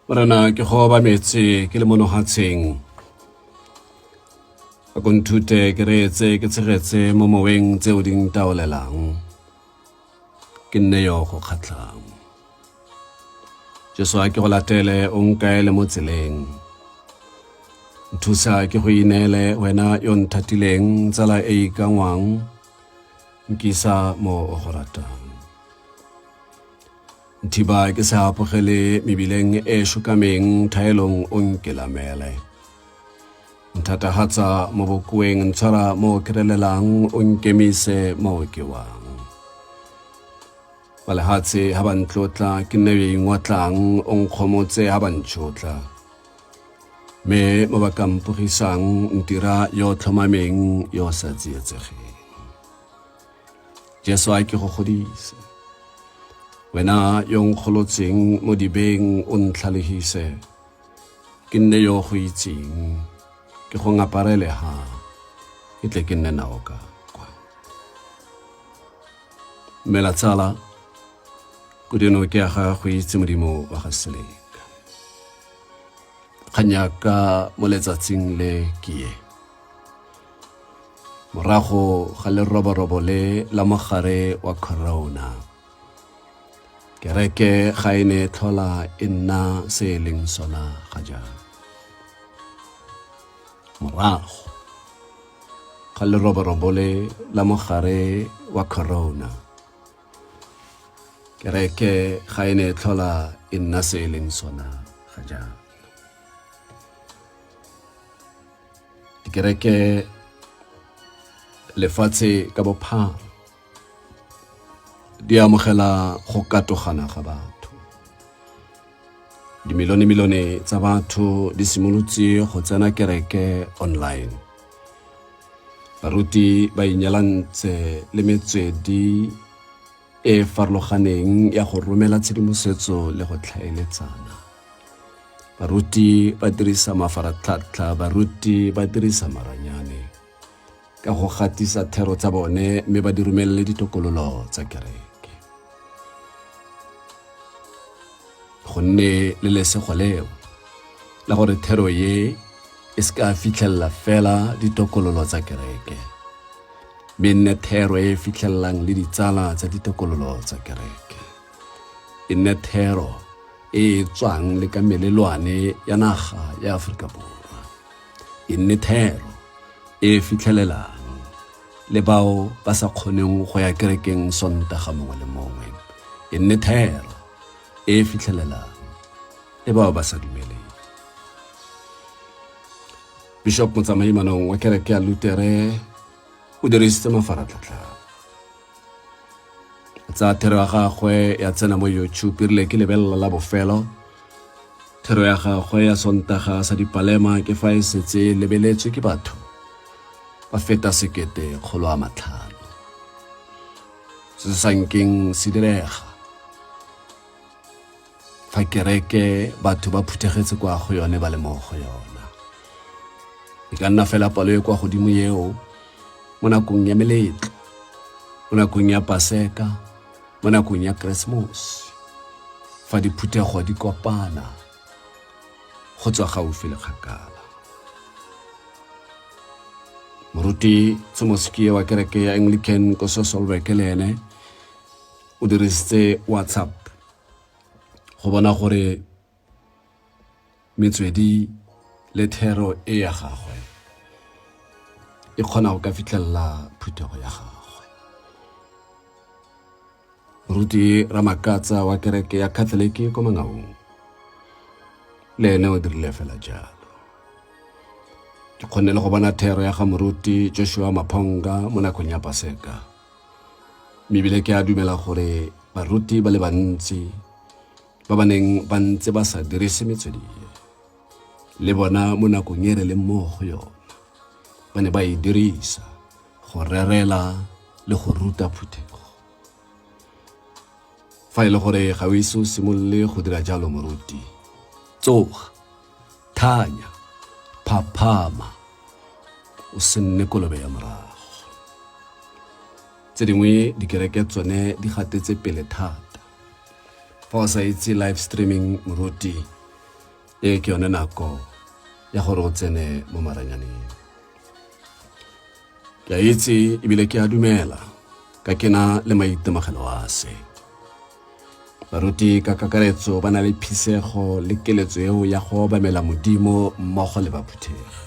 Morena ke go ba metse ke le monogatseng a konthute ke reetse ke tshegetse mo moweng tse o ding taolelang ke nne yo go kgatlang. Jesu a ke go latele o nkaele mo tseleng, nthusa ke go ineele wena yo nthatileng tsala e ikangwang nkisa mo o go ratang. Nthiba ke sa apogele mebileng e shukameng thaelong o nkelamele. Nthatahatsa mo bokueng ntshwara mo kerelelang o nkemise mo ke wang. Balehatse ha ba ntlotla ke nne yo ingwatlang o nkgomotse ha ba ntšhotla. Me mo ba kampogisang ntira yo tlhomameng yo sa tsietsegeng. Jesu a ke go godise, wena yo nkgolotseng mo dibeng o ntlhalegise, ke nne yo go itseng, ke go ngaparele ha, ke tle ke nne nao ka kwa. Mmela tsala, kodino ke aga Goitsimodimo wa ga Seleka. Kganyaka mo letsatsing le kie. Morago ga leroborobo le la mogare wa corona, kereke ga e ne tlhola e nna se e leng sona ga jaana. Morago ga leroborobo le la mogare wa corona, kereke ga e ne tlhola e nna se e leng sona ga jaana. Dikereke lefatshe ka bophara di amogela go katogana ga batho. Dimilone tsa batho di simolotse go tsena kereke online. Baruti ba inyalantse le metswedi e farologaneng ya go romela tshedimosetso le go tlhaeletsana. Baruti ba dirisa mafaratlhatlha, baruti ba dirisa maranyane ka go gatisa thero tsa bone mme ba di romelele ditokololo tsa kereke. Gonne le lesego leo la gore thero ye e se ka fitlhella fela ditokololo tsa kereke, mme nne thero e fitlhellang le ditsala tsa ditokololo tsa kereke. E nne thero e tswang le ka melelwane ya naga ya Aforika Borwa. E nne thero e fitlhelelang le bao ba sa kgoneng go ya kerekeng sontaga mongwe le mongwe. E nne thero e fitlhelelang le bao ba sa dumeleng. Bishop Motswedingfm wa kereke ya Lutere o dirisitse mafaratlhatlha. Tsa thero ya gagwe ya tsena mo YouTube rile ke lebelela la bofelo. Thero ya gagwe ya sontaga sa dipalema ke fa e setse lebeletswe ke batho ba feta 1,500. Se sankeng se direga fa kereke batho ba phuthegetse kwa go yone ba le mo go yona. E ka nna fela palo e kwa godimo yeo mo nakong ya meletlo, mo nakong ya Paseka, mo nakong ya Christmas, fa diphuthego di kopana go tswa gaufi le kgakala. Moruti Tsomoski wa kereke ya Anglican ko Setlhoweng le ene o dirisitse WhatsApp go bona gore metswedi le thero e ya gagwe e kgona go ka fitlhella phuthego ya gagwe. Moruti Ramakatsa wa kereke ya Catholic ko Mangaung le ene o dirile fela jalo. Ke kgonne le go bona thero ya ga moruti Joshua Maphonga mo nakong ya Paseka. Mebile ke a dumela gore baruti ba le bantsi ba baneng ba ntse ba sa dirise metswedi le bona mo nakong e re le mo go yona ba ne ba e dirisa go rerela le go ruta phuthego. Fa e le gore ga o ise o simolole go dira jalo moruti, tsoga, thanya, phaphama, o se nne kolobe ya morago. Tse dingwe dikereke tsone di gatetse pele thata. Fa o sa itse live streaming moruti, e ke yone nako ya gore o tsene mo maranyaneng. Ke a itse ebile ke a dumela ka kena le maitemogelo a se. Baruti ka kakaretso ba na le phisego le keletso eo ya go obamela Modimo mmogo le baphuthegi.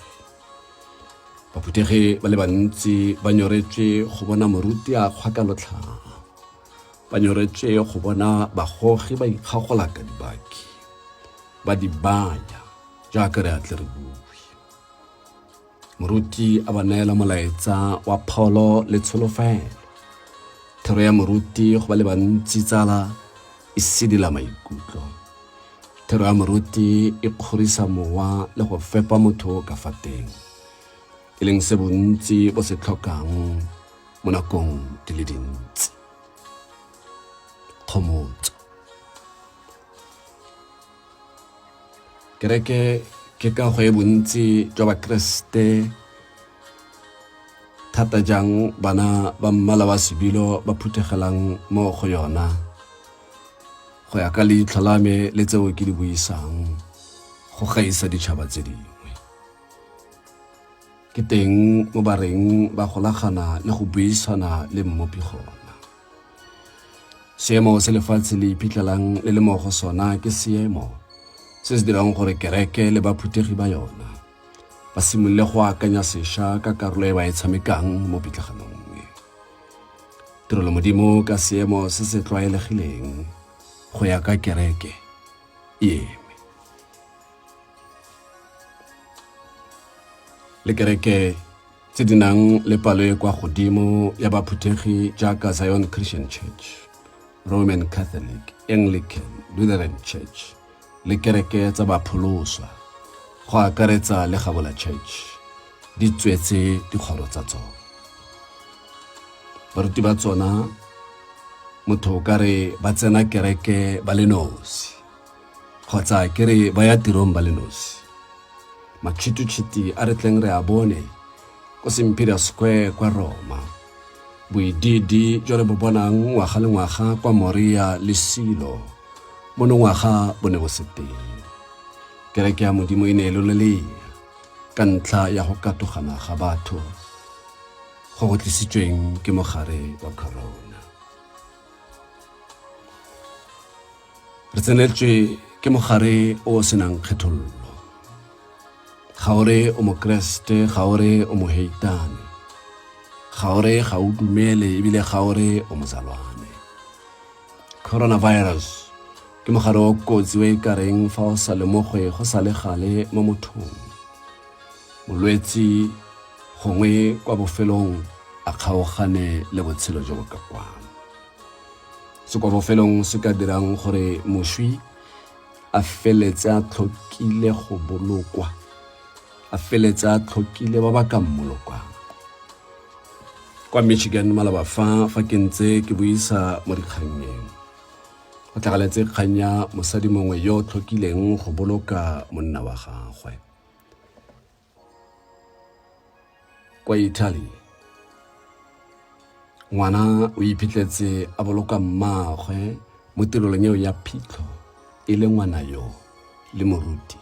Baphuthegi ba le bantsi ba nyoretswe go bona moruti a kgwakalotlhang. Ba nyoretswe go bona bagogi ba ikgagola ka dibaki, ba di baya jaaka re atle re bui. Moruti a ba neela molaetsa wa pholo le tsholofelo. Thero ya moruti go ba le bantsi tsala e sedila maikutlo. Thero ya moruti e kgorisa mowa le go fepa motho ka fa teng, e leng se bontsi bo se tlhokang mo nakong di le dintsi. Kgomotso. Kereke ke ka go e bontsi jwa bakreste thata jang bana ba mmala wa sebilo ba phuthegelang mo go yona, go ya ka leitlho la me le tseo ke di buisang go gaisa ditšhaba tse dingwe. Ke teng mo bareng ba golagana le go buisana le mmopi gona. Seemo se lefatshe le iphitlhelang le le mo go sona ke seemo se se dirang gore kereke le baphuthegi ba yona ba simolole go akanya sešwa ka karolo e ba e tshamekang mo pitlaganong e. Tirelo Modimo ka seemo se se tlwaelegileng go ya ka kereke e eme. Le kereke tse di nang le palo e kwa godimo ya baphuthegi jaaka Zion Christian Church, Roman Catholic, Anglican, Lutheran Church, le kereke tsa bapholoswa go akaretsa le Gabola Church di tswetse dikgoro tsa tsona. Baruti ba tsona motho ka re ba tsena kereke ba le nosi, kgotsa ke re ba ya tirong ba le nosi. Matšhitutšhiti a re tleng re a bone ko Semperia Square kwa Roma, boididi jo re bo bonang ngwaga le ngwaga kwa Moria le Silo monongwaga bo ne bo se teng. Kereke ya Modimo e ne e lolelea ka ntlha ya go katogana ga batho go go tlisitsweng ke mogare wa corona. Re tsenetswe ke mogare o senang kgethollo. Ga o re o mokreste, ga o re o moheitane, ga o re ga o dumele ebile ga o re o mozalwane. Coronavirus ke mogare o kotsi o e kareng fa o sa lemogwe go sa le gale mo mothong. Molwetsi gongwe kwa bofelong a kgaogane le botshelo jo bo ka kwano. Se kwa bofelong se ka dirang gore moswi a feletse a tlhokile go bolokwa, a feletse a tlhokile ba ba ka mmolokwa. Kwa Michigan malaba fa ke ntse ke buisa mo dikganyeng, go tlagaletse kgang ya mosadi mongwe yo tlhokileng go boloka monna wa gagwe. Kwa Italy ngwana o iphitlhetse a boloka mmagwe mo tirelong eo ya phitlho e le ngwana yo le moruti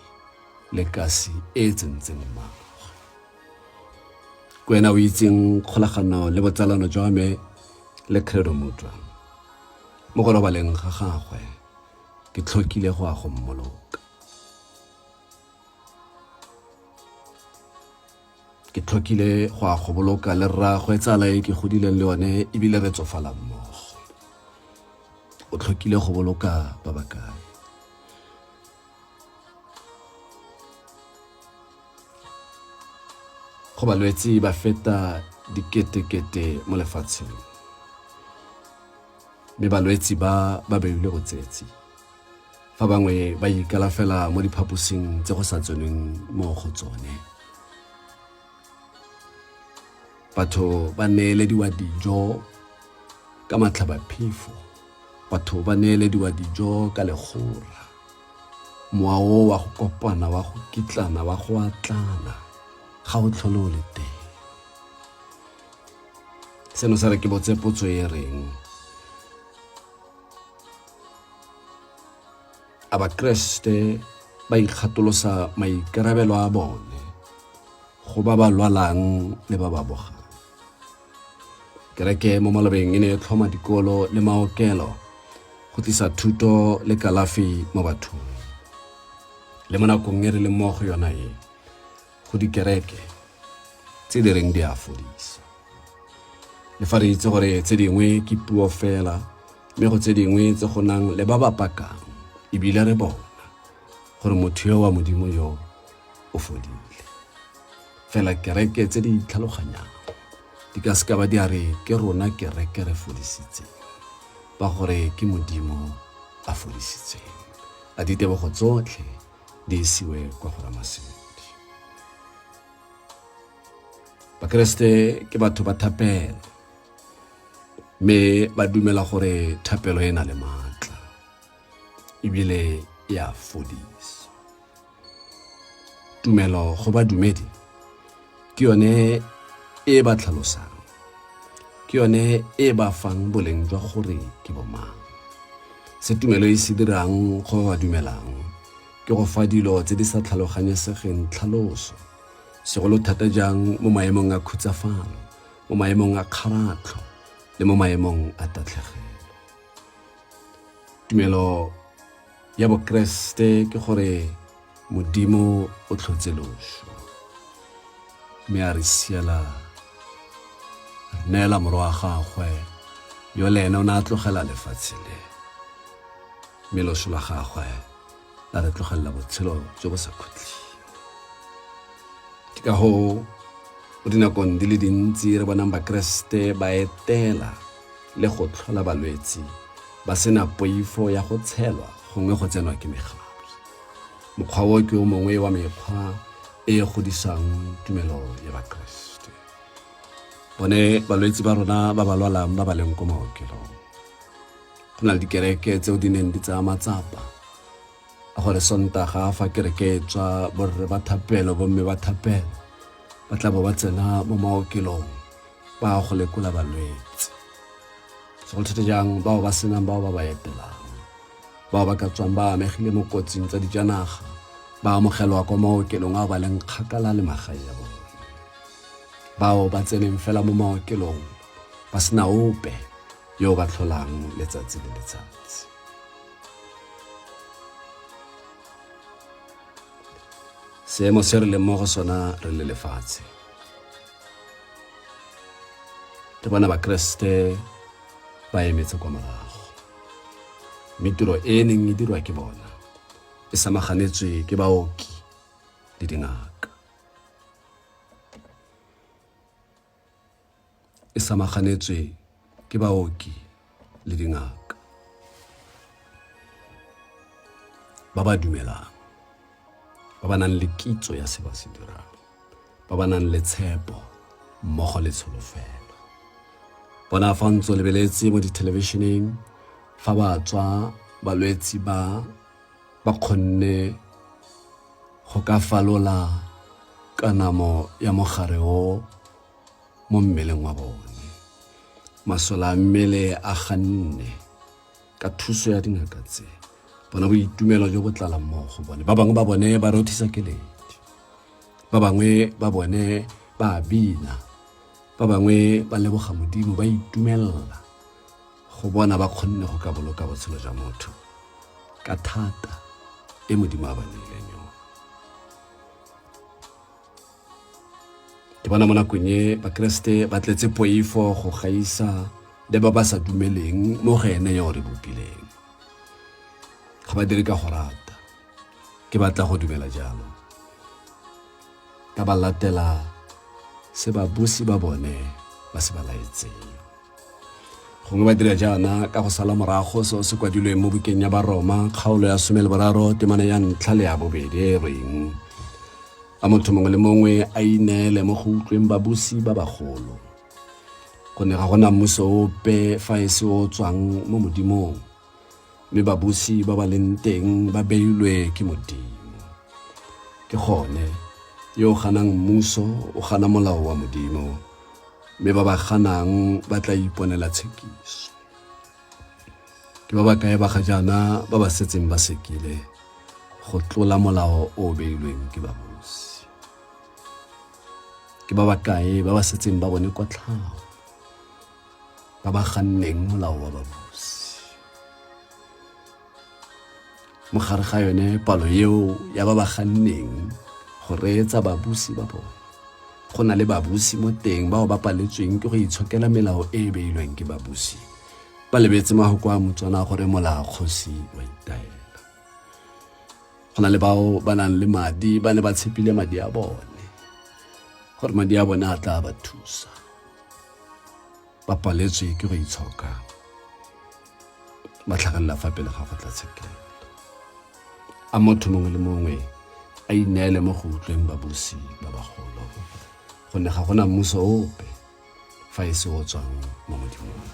le kasi e tsentseng mmagwe. Kwena o itseng kgolagano le botsalano jwa me le Credo Mutwa, mo go robaleng ga gagwe ke tlhokile go a go mmoloka. Ke tlhokile go a go boloka le rragwe tsala e ke godileng le yone ebile re tsofala mmogo. O tlhokile go boloka ba ba kae? Go balwetsi ba feta dikete-kete mo lefatsheng, mme balwetsi ba beile go tsetsi, fa bangwe ba ikalafela mo diphaposing tse go sa tseneng mo go tsone. Batho ba neelediwa dijo ka matlhabaphefo, batho ba neelediwa dijo ka legora, mowa o wa go kopana, wa go kitlana, wa go atlana ga o tlhole o le teng. Seno se re ke botse potso e reng, a bakreste ba ikgatolosa maikarabelo a bone go ba ba lwalang le ba ba bogang. Kereke mo malobeng e ne e tlhoma dikolo le maokelo go tlisa thuto le kalafi mo bathong. Le mo nakong e re le mo go yona e, go dikereke tse di reng di a fodisa. Le fa re itse gore tse dingwe ke puo fela, mme go tse dingwe tse go nang le ba ba pakang, ebile re bona gore motho yo wa Modimo yo o fodile. Fela kereke tse di tlhaloganyang di ka seka ba di a re ke rona kereke re fodisitseng, ba gore ke Modimo a fodisitseng. A ditebogo tsotlhe di isiwe kwa go Ramasedi. Bakreste ke batho ba thapelo, mme ba dumela gore thapelo e na le maatla ebile e a fodisa. Tumelo go badumedi ke yone e ba tlhalosang, ke yone e ba fang boleng jwa gore ke bomang. Se tumelo e se dirang go ba dumelang ke go fa dilo tse di sa tlhaloganyesegeng tlhaloso, segolo thata jang mo maemong a khutsafalo, mo maemong a kgaratlho le mo maemong a tatlhegelo. Tumelo ya Bokreste ke gore Modimo o tlhotse loso, mme a re siela, re neela moro wa gagwe yo le ene o ne a tlogela lefatshe le, mme loso la gagwe la re tlogelela botshelo jo bo sa khutleng. Ke ka go mo dinakong di le dintsi re bonang Bakreste ba etela le go tlhola balwetsi ba sena poifo ya go tshelwa gongwe go tsenwa ke megabe. Mokgwa o ke o mongwe wa mekgwa e godisang tumelo ya Bakreste. Bone balwetsi ba rona ba ba lwalang ba ba leng ko maokelong, go na le dikereke tseo di neng di tsaya matsapa a gore Sontaga fa kereke tswa borre ba thapelo, bomme ba thapelo ba tla bo ba tsena mo maokelong ba go lekola balwetsi. Segolo thata jang bao ba senang bao ba ba etelang, bao ba ka tswang ba amegile mo kotsing tsa dijanaga, ba amogelwa kwa maokelong a ba leng kgakala le magae ya bone, bao ba tseneng fela mo maokelong ba sena ope yo ba tlholang letsatsi le letsatsi. Seemo se re leng mo go sona re le lefatshe, re bona Bakreste ba emetse kwa morago, mme tiro e neng e dirwa ke bona e samaganetswe ke baoki le dingaka. E samaganetswe ke baoki le dingaka ba ba dumelang, ba ba nang le kitso ya se ba se dirang, ba ba nang le tshepo mmogo le tsholofelo. Bona fa ntse o lebeletse mo ditelevišeneng fa ba tswa balwetsi ba kgonne go ka falola kanamo ya mogare o mo mmeleng wa bone, masola a mmele a ganne ka thuso ya dingaka tse. Bona boitumelo jo bo tlala mo go bone. Ba bangwe ba bone ba rothisa keledi, ba bangwe ba bone ba bina, ba bangwe ba leboga Modimo, ba itumelela go bona ba kgonne go ka boloka botshelo jwa motho ka thata e Modimo a ba neileng yone. Ke bona mo nakong e Bakreste ba tletse poifo go gaisa le ba ba sa dumeleng mo go ene yo re bopileng. Ga ba dire ka go rata, ke batla go dumela jalo, ka ba latela se babusi ba bone ba se ba laetseng. Gongwe ba dira jaana ka go sala morago seo se kwadilweng mo bukeng ya Baroma kgaolo ya 13 temana ya 1 le ya 2 e reng a motho mongwe le mongwe a ineele mo go utlweng babusi ba bagolo, gonne ga gona mmuso ope fa e se o tswang mo Modimong, mme babusi ba ba leng teng ba beilwe ke Modimo. Ke gone yo ganang mmuso o gana molao wa Modimo, mme ba ba ganang ba tla iponela tshekiso. Ke ba ba kae ba ga jaana ba ba setseng ba sekile go tlola molao o beilweng ke babusi. Ke ba bakae ba ba setseng ba bone kotlhao, ba ba ganneng molao wa babusi. Mogare ga yone palo eo ya ba ba ganneng go reetsa babusi ba bone, go na le babusi mo teng bao ba paletsweng ke go itshokela melao e beilweng ke babusi, ba lebetse mahoko a Motswana gore kgosi wa itaela. Go na le bao ba nang le madi, ba ne ba tshepile madi a bone gore madi a bone a tla ba thusa, ba paletswe ke go itshoka, ba tlhagelela fa pele ga kgotlatshekelo. A motho mongwe le mongwe a ineele mo go utlweng babusi ba bagolo, gonne ga gona mmuso ope fa e se o tswang mo Modimong.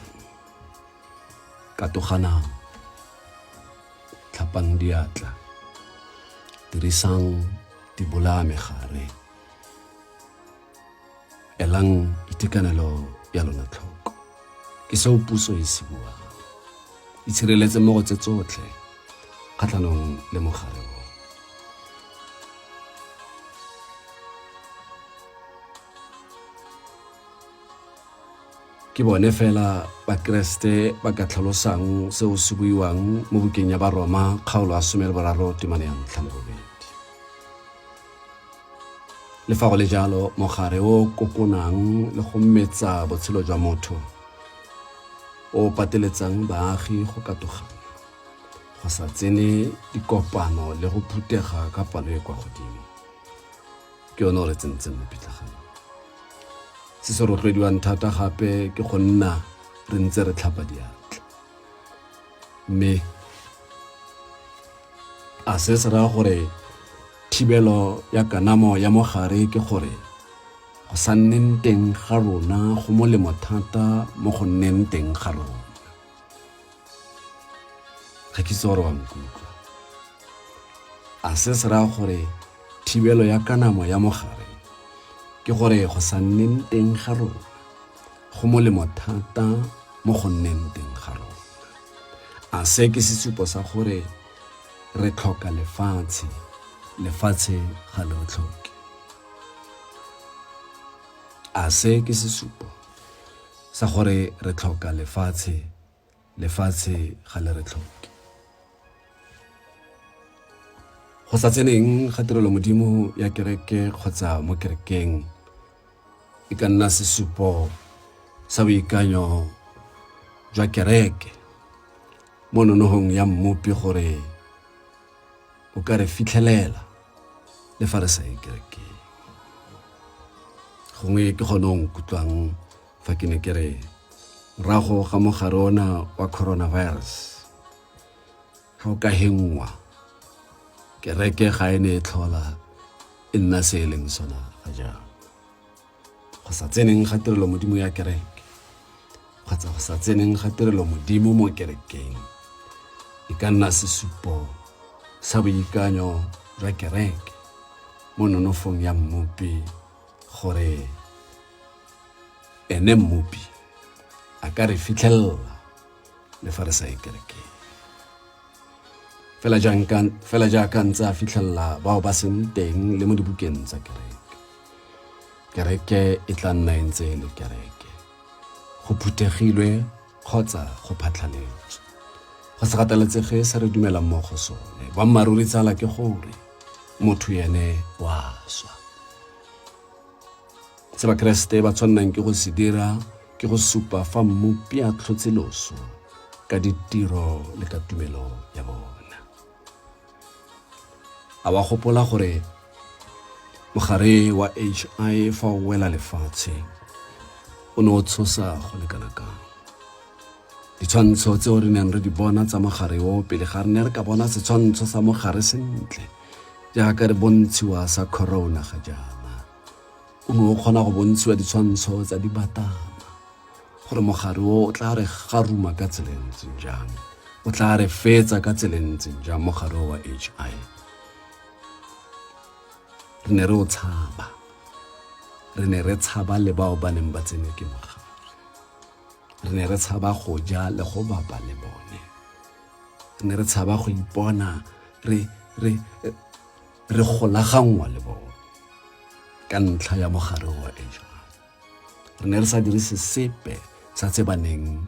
Katoganang, tlhapang diatla, dirisang dibolayamegare, elang itekanelo ya lona tlhoko. Ke seo puso e se buang. Itshireletse mo go tse tsotlhe kgatlhanong le mogare o. Ke bone fela bakreste ba ka tlhalosang seo se buiwang mo bukeng ya Baroma kgaolo ya 13:5. Le fa go le jalo, mogare o kokonang le go mmetsa botshelo jwa motho o pateletsang baagi go katogana, go sa tsene dikopano le go phutega ka palo e kwa godimo, ke yone o re tsentseng mo pitlaganeng. Se se rotloediwang thata gape ke go nna re ntse re tlhapa diatla, mme a se se raya gore thibelo ya kanamo ya mogare ke gore go sa nneng teng ga rona go molemo thata mo go nneng teng ga rona. Ga ke itse gore wa nkutlwa. A se se raya gore thibelo ya kanamo ya mogare ke gore go sa nneng teng ga rona go molemo thata mo go nneng teng ga rona. A se ke sesupo sa gore re tlhoka lefatshe ga le re tlhoke. A se ke sesupo sa gore re tlhoka lefatshe ga le re tlhoke. Go sa tseneng ga tirelo Modimo ya kereke kgotsa mo kerekeng e ka nna sesupo sa boikanyo jwa kereke mo nonogong ya mmupi gore o ka re fitlhelela le fa re sa ye kerekeng. Gongwe ke gone o nkutlwang fa ke ne ke re morago ga mogare ona wa coronavirus, ga o ka hengwa kereke ga e ne e tlhola e nna se e leng sona ga jaana. Go sa tseneng ga tirelo Modimo ya kereke kgotsa go sa tseneng ga tirelo Modimo mo kerekeng e ka nna sesupo sa boikanyo jwa kereke mo nonofong ya mmupi gore ene mmupi a ka re fitlhelela le fa re sa ye kerekeng. Fela jaaka ntse a fitlhelela bao ba seng teng le mo dibukeng tsa kereke. Kereke e tla nna ntse le kereke, go phuthegilwe kgotsa go phatlhaletswe, go se gateletsege se re dumelang mo go sone. Boammaruri tsala ke gore motho yene wa swa. Se bakreste ba tshwannang ke go se dira ke go supa fa mmupi a tlhotse loso ka ditiro le ka tumelo ya bona. A wa gopola gore mogare wa HI fa o wela lefatshe o ne o tshosa go lekana kang. Ditshwantsho tseo re neng re di bona tsa mogare o pele ga re ne re ka bona setshwantsho sa mogare sentle jaaka re bontshiwa sa corona ga jaana. O ne o kgona go bontshiwa ditshwantsho tsa dibatama gore mogare o tla re garuma ka tsela e ntseng jang, o tla re fetsa ka tsela e ntseng jang mogare wa HI. Re ne re o tshaba, re ne re tshaba le bao ba neng ba tsene ke mogare, re ne re tshaba go ja le go bapa le bone, re ne re tshaba go ipona re re golagangwa le bona ka ntlha ya mogare wa HIV. Re ne re sa dirise sepe sa tse ba neng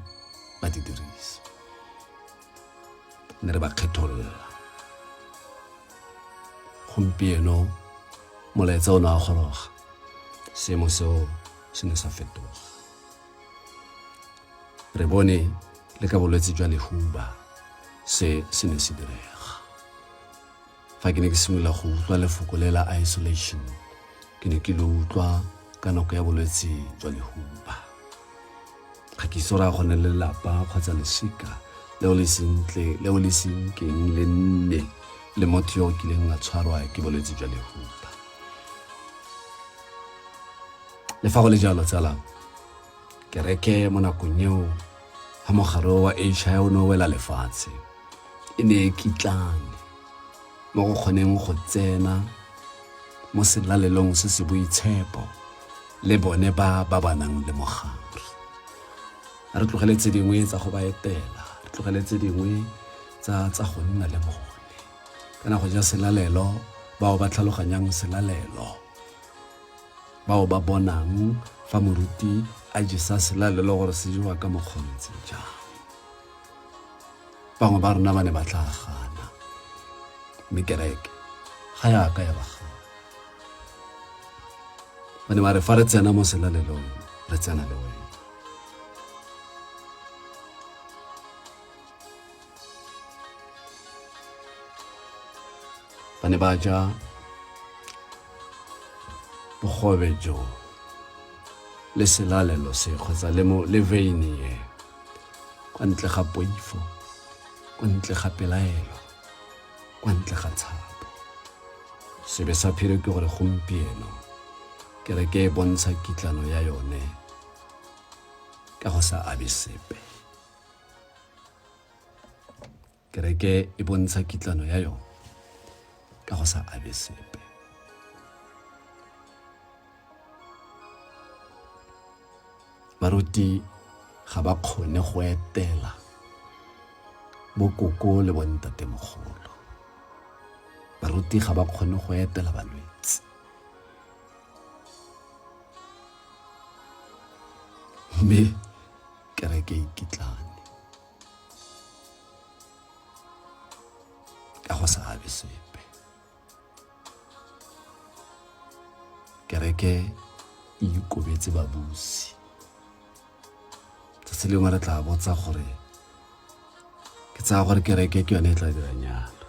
ba di dirisa. Ne re ba kgetholola. Gompieno molaetsa o ne a goroga, seemo seo se ne sa fetoga. Re bone le ka bolwetse jwa lehuba se ne se direga. Fa ke ne ke simolola go utlwa lefoko le la isolation, ke ne ke le utlwa ka nako ya bolwetse jwa lehuba. Ga ke itse ra gone le lelapa kgotsa lesika leo le senkeng le nne le motho yo o kileng a tshwarwa ke bolwetse jwa lehuba. Le fa go le jalo tsala, kereke mo nakong eo ha mogare wa HIV o ne o wela lefatshe, e ne e kitlane mo go kgoneng go tsena mo selalelong se se boitshepo le bone ba nang le mogare. A re tlogele tse dingwe tsa go ba etela, re tlogele tse dingwe tsa go nna le bone kana go ja selalelo, bao ba tlhaloganyang selalelo, bao ba bonang fa moruti a jesa selalelo gore se jewa ka mokgontsi jang. Bangwe ba rona ba ne ba tla gana, mme kereke ga ya ka ya ba gana. Ba ne ba re fa re tsena mo selalelong, re tsena le wena. Ba ne ba ja bogobe jo le selalelo se kgotsa le veine ye, kwa ntle ga poifo, kwa ntle ga pelaelo, kwa ntle ga tshapo. Sebe sa phiri ke gore gompieno kereke e bontsha kitlano ya yone ka go sa abe sepe. Kereke e bontsha kitlano ya yone ka go sa abe sepe. Baruti ga ba kgone go etela bokoko le bontatemogolo. Baruti ga ba kgone go etela balwetse. Mme kereke e kitlane ka go sa abe sepe. Kereke e ikobetse babusi. Se lengwe re tla botsa gore ke tsaya gore kereke ke yone e tla dirang jalo,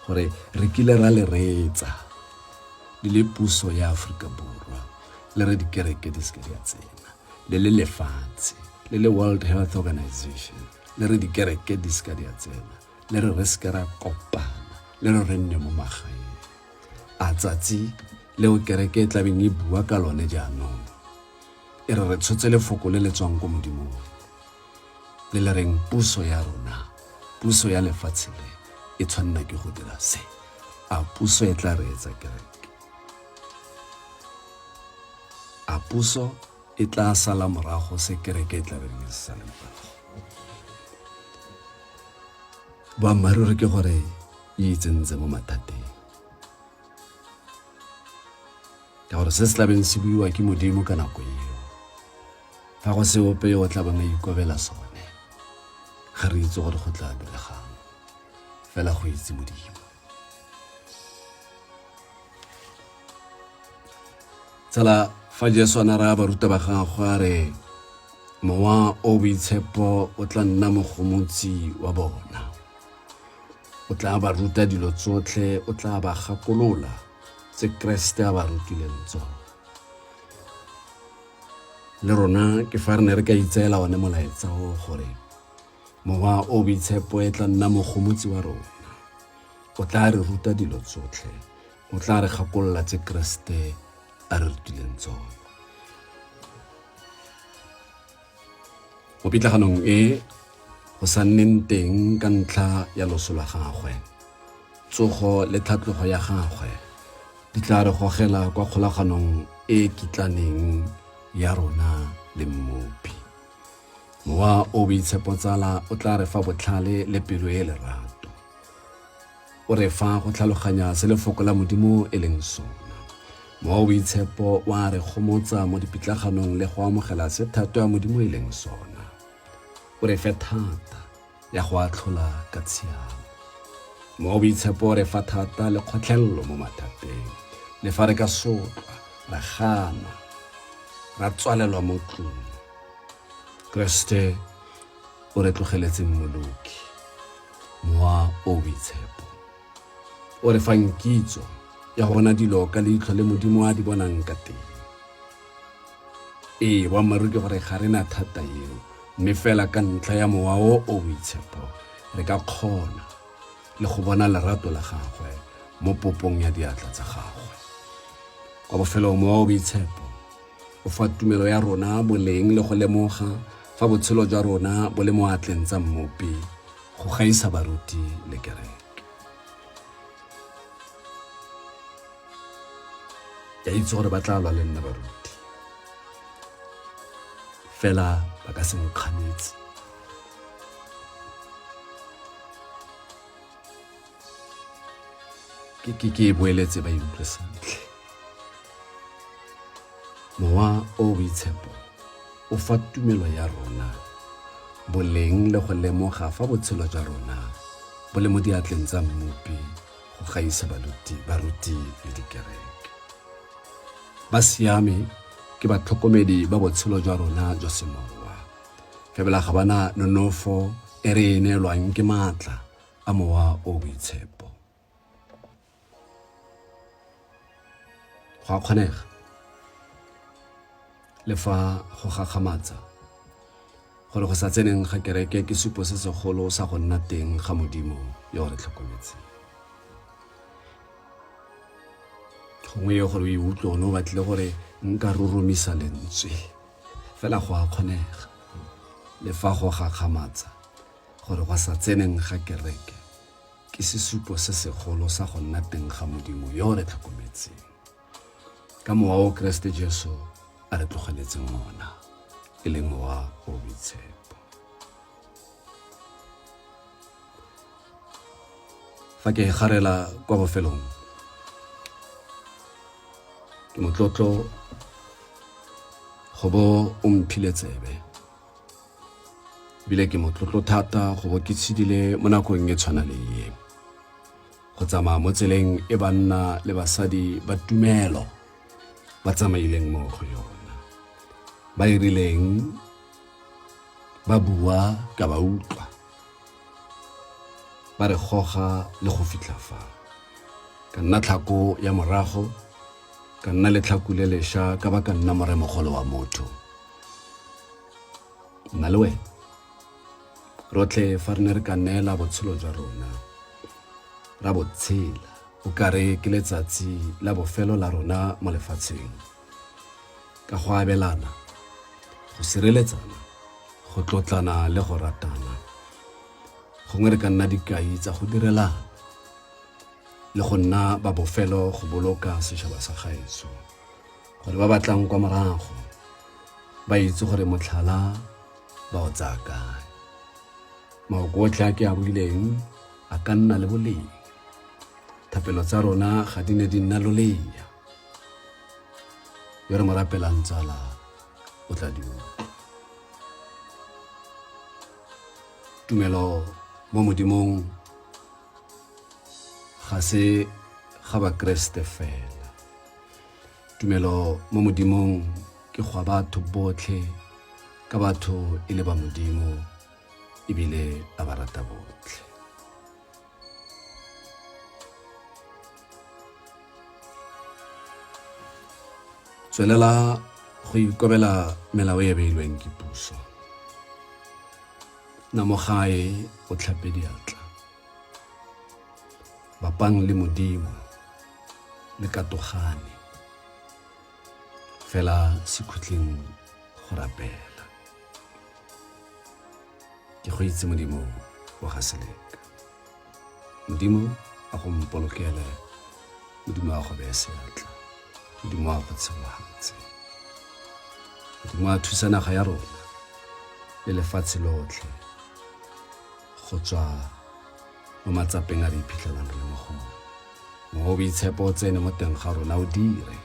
gore re kile ra le reetsa le puso ya Aforika Borwa le re dikereke di seke di a tsena, le lefatshe le World Health Organization le re dikereke di seke di a tsena, le re seke ra kopana, le re nne mo magaeng. A tsatsi leo kereke e tlabeng e bua ka lone jaanong, e re tshotse lefoko le le tswang ko modimong le reng puso ya rona, puso ya lefatshe le e tshwanna ke go dira se. A puso e tla re etsa kereke? A puso e tla sala morago se kereke e tla re e sala morago? Boammaaruri ke gore e itsentse mo mathateng, ka gore se se tlabeng se buiwa ke Modimo ka nako eo. Fa go se ope yo o tla bang a ikobela sone, ga re itse gore go tla diregang, fela go itse Modimo. Tsala, fa Jesu a ra baruta ba gagwe a re mowa o boitshepo o tla nna mogomotsi wa bona, o tla ba ruta dilo tsotlhe, o tla ba gakolola tse Kriste a ba rutileng tsone. Le rona ke fa re ne re ka itseela one molaetsa o gore mowa o boitshepo e tla nna mogomotsi wa rona, o tla re ruta dilo tsotlhe, o tla re gakolola tse Kriste a re rutileng tsone. Mo pitlaganong e go sa nneng teng ka ntlha ya loso la gagwe, tsogo le tlhatlogo ya gagwe di tla re gogela kwa kgolaganong e kitlaneng ya rona le mmopi. Mowa o boitshepo tsala o tla re fa botlhale le pelo e lerato, o re fa go tlhaloganya se lefoko la Modimo e leng sona. Mowa wa boitshepo wa re gomotsa mo dipitlaganong le go amogela se thato ya Modimo e leng sona. O re fe thata ya go atlhola ka tshiamo. Mowa wa boitshepo o re fa thata le kgotlhelelo mo mathateng, le fa re ka sotlwa, ra gana, ra tswalelwa mo tlung. Kriste o re tlogeletseng moloki. Mowa o boitshepo o re fang kitso ya go bona dilo ka leitlho le Modimo a di bonang ka teng. Boammaaruri ke gore ga rena thata eo, mme fela ka ntlha ya mowa o boitshepo re ka kgona le go bona lerato la gagwe mo popong ya diatla tsa gagwe. Kwa bofelong, mowa o boitshepo o fa tumelo ya rona boleng le go lemoga fa botshelo jwa rona bo le mo atleng tsa mmopi go gaisa baruti le kereke. Ya itse gore ba tla lwa le nna baruti, fela ba ka se nkganetse. Ke boeletse ba utlwe sentle. Mowa o boitshepo o fa tumelo ya rona boleng le go lemoga fa botshelo jwa rona bo le mo diatleng tsa mmopi go gaisa baruti le dikereke. Ba siame ke batlhokomedi ba botshelo jwa rona jwa semowa, fela ga bana nonofo e re neelwang ke maatla a mowa o boitshepo. Go a kgonega le fa go gagamatsa gore go sa tseneng ga kereke ke supo se segolo sa go nna teng ga Modimo yo re tlhokometseng. Gongwe yo gore o iutlwe o ne o batlile gore nka rurumisa lentswe, fela go a kgonega le fa go gagamatsa gore go sa tseneng ga kereke ke sesupo se segolo sa go nna teng ga Modimo yo re tlhokometseng. Ka mowa o Kriste Jesu a re tlogeletseng ona, e leng mowa o boitshepo. Fa ke garela kwa bofelong, ke motlotlo go bo o mphile tsebe, bile ke motlotlo thata go bo ke tshidile mo nakong e tshwana le ye, go tsamaya mo tseleng e banna le basadi ba tumelo ba tsamaileng mo go yona, ba irileng, ba bua ka ba utlwa, ba re goga le go fitlha fa, ka nna tlhako ya morago, ka nna letlhako le lešwa ka ba ka nna moremogolo wa motho. Nna le wena rotlhe fa re ne re ka neela botshelo jwa rona ra botshela o kare ke letsatsi la bofelo la rona mo lefatsheng, ka go abelana, go sireletsana, go tlotlana le go ratana. Gongwe re ka nna dikai tsa go direlana le go nna ba bofelo go boloka setšhaba sa gaetso, gore ba batlang kwa morago ba itse gore motlhala ba o tsaya kae. Maoko otlhe a ke a buileng a ka nna le boleng, thapelo tsa rona ga di ne di nna lolea. Yo re mo rapelang tsala o tla di utlwa. Tumelo mo Modimong ga se ga ba Kriste fela. Tumelo mo Modimong ke go batho botlhe, ka batho e le ba Modimo ebile a ba rata botlhe. Tswelela go ikobela melao e beilweng ke puso. Na mo gae o tlhape diatla, bapang le Modimo le katogane, fela se khutleng go rapela. Ke Goitsimodimo wa ga Seleka. Modimo a go mpolokele, Modimo a go beye seatla, Modimo a go tshepagatse, Modimo a thusa naga ya rona le lefatshe lotlhe go tswa mo matsapeng a re iphitlhelang re le mo go one. Mo boitshepo o tsene mo teng ga rona o dire,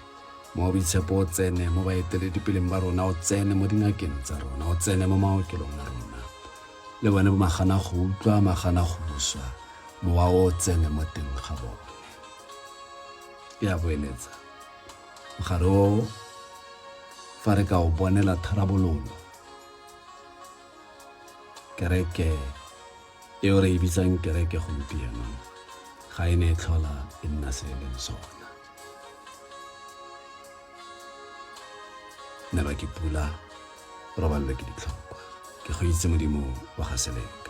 mo boitshepo o tsene mo baeteledipeleng ba rona, o tsene mo dingakeng tsa rona, o tsene mo maokelong a rona. Le bone bo magana go utlwa, magana go buswa, mowa o tsene mo teng ga bone. Ke a boeletsa mogare o fa re ka o bonela tharabololo, kereke eo re e bitsang kereke gompieno ga e ne e tlhola e nna se e leng sona. Nelwa ke pula, robalelwe ke ditlhokwa. Ke Goitsimodimo wa ga Seleka.